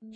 So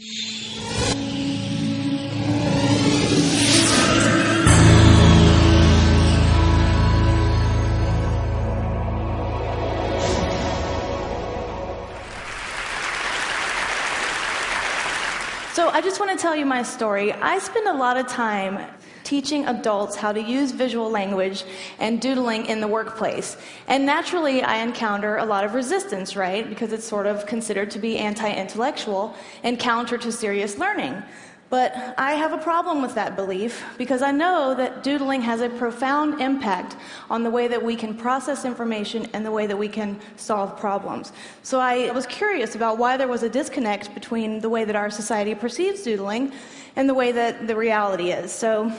I just want to tell you my story. I spend a lot of time teaching adults how to use visual language and doodling in the workplace. And naturally, I encounter a lot of resistance, right? Because it's sort of considered to be anti-intellectual and counter to serious learning. But I have a problem with that belief because I know that doodling has a profound impact on the way that we can process information and the way that we can solve problems. So I was curious about why there was a disconnect between the way that our society perceives doodling and the way that the reality is. So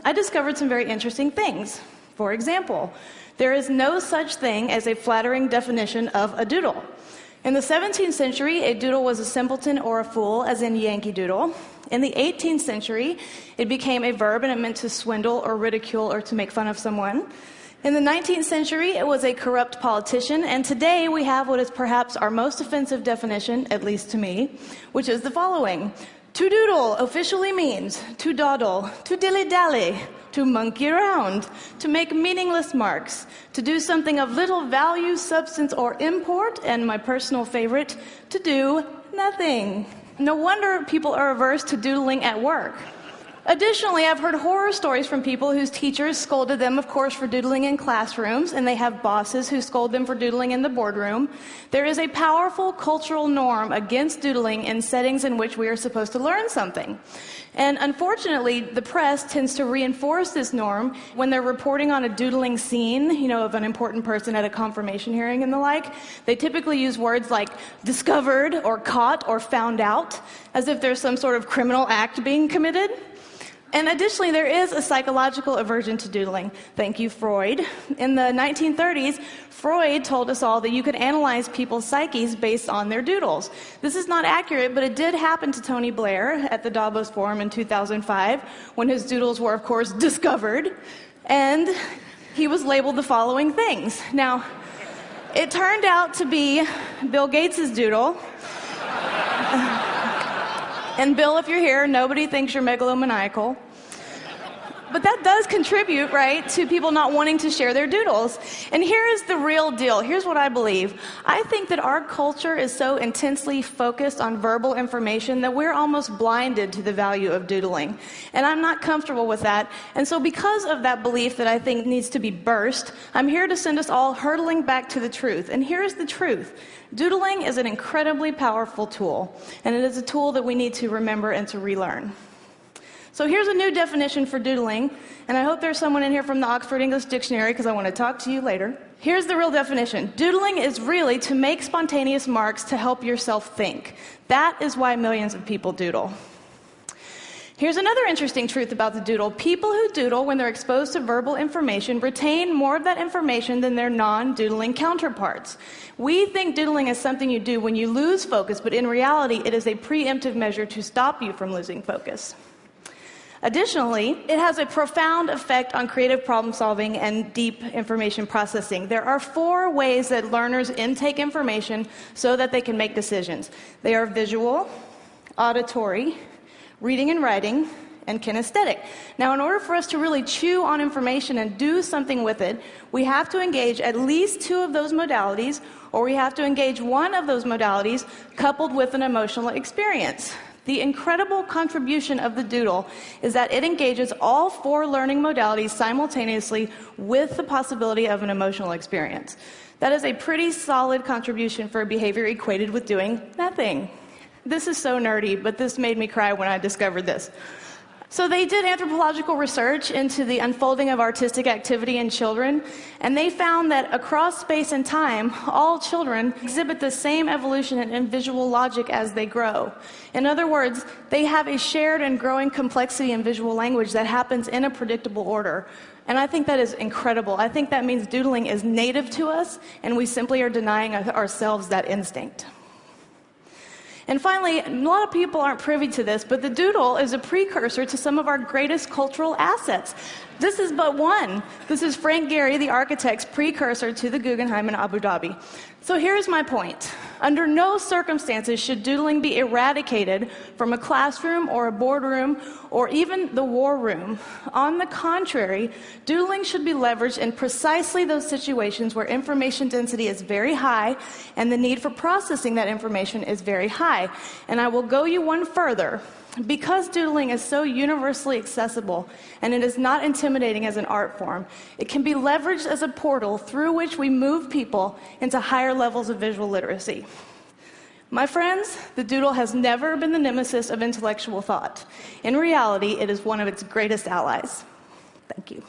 I discovered some very interesting things. For example, there is no such thing as a flattering definition of a doodle. In the 17th century, a doodle was a simpleton or a fool, as in Yankee Doodle. In the 18th century, it became a verb and it meant to swindle or ridicule or to make fun of someone. In the 19th century, it was a corrupt politician, and today we have what is perhaps our most offensive definition, at least to me, which is the following. To doodle officially means to dawdle, to dilly-dally, to monkey around, to make meaningless marks, to do something of little value, substance, or import, and my personal favorite, to do nothing. No wonder people are averse to doodling at work. Additionally, I've heard horror stories from people whose teachers scolded them, of course, for doodling in classrooms, and they have bosses who scold them for doodling in the boardroom. There is a powerful cultural norm against doodling in settings in which we are supposed to learn something. And unfortunately, the press tends to reinforce this norm when they're reporting on a doodling scene, of an important person at a confirmation hearing and the like. They typically use words like discovered or caught or found out, as if there's some sort of criminal act being committed. And additionally, there is a psychological aversion to doodling. Thank you, Freud. In the 1930s, Freud told us all that you could analyze people's psyches based on their doodles. This is not accurate, but it did happen to Tony Blair at the Davos Forum in 2005, when his doodles were, of course, discovered, and he was labeled the following things. Now, it turned out to be Bill Gates' doodle. And Bill, if you're here, nobody thinks you're megalomaniacal. But that does contribute, right, to people not wanting to share their doodles. And here is the real deal. Here's what I believe. I think that our culture is so intensely focused on verbal information that we're almost blinded to the value of doodling. And I'm not comfortable with that. And so because of that belief that I think needs to be burst, I'm here to send us all hurtling back to the truth. And here's the truth. Doodling is an incredibly powerful tool. And it is a tool that we need to remember and to relearn. So here's a new definition for doodling, and I hope there's someone in here from the Oxford English Dictionary because I want to talk to you later. Here's the real definition. Doodling is really to make spontaneous marks to help yourself think. That is why millions of people doodle. Here's another interesting truth about the doodle. People who doodle when they're exposed to verbal information retain more of that information than their non-doodling counterparts. We think doodling is something you do when you lose focus, but in reality, it is a preemptive measure to stop you from losing focus. Additionally, it has a profound effect on creative problem solving and deep information processing. There are 4 ways that learners intake information so that they can make decisions. They are visual, auditory, reading and writing, and kinesthetic. Now, in order for us to really chew on information and do something with it, we have to engage at least 2 of those modalities, or we have to engage one of those modalities coupled with an emotional experience. The incredible contribution of the doodle is that it engages all 4 learning modalities simultaneously with the possibility of an emotional experience. That is a pretty solid contribution for a behavior equated with doing nothing. This is so nerdy, but this made me cry when I discovered this. So they did anthropological research into the unfolding of artistic activity in children, and they found that across space and time, all children exhibit the same evolution in visual logic as they grow. In other words, they have a shared and growing complexity in visual language that happens in a predictable order. And I think that is incredible. I think that means doodling is native to us, and we simply are denying ourselves that instinct. And finally, a lot of people aren't privy to this, but the doodle is a precursor to some of our greatest cultural assets. This is but one. This is Frank Gehry, the architect's precursor to the Guggenheim in Abu Dhabi. So here's my point. Under no circumstances should doodling be eradicated from a classroom or a boardroom or even the war room. On the contrary, doodling should be leveraged in precisely those situations where information density is very high and the need for processing that information is very high. And I will go you one further. Because doodling is so universally accessible and it is not intimidating as an art form, it can be leveraged as a portal through which we move people into higher levels of visual literacy. My friends, the doodle has never been the nemesis of intellectual thought. In reality, it is one of its greatest allies. Thank you.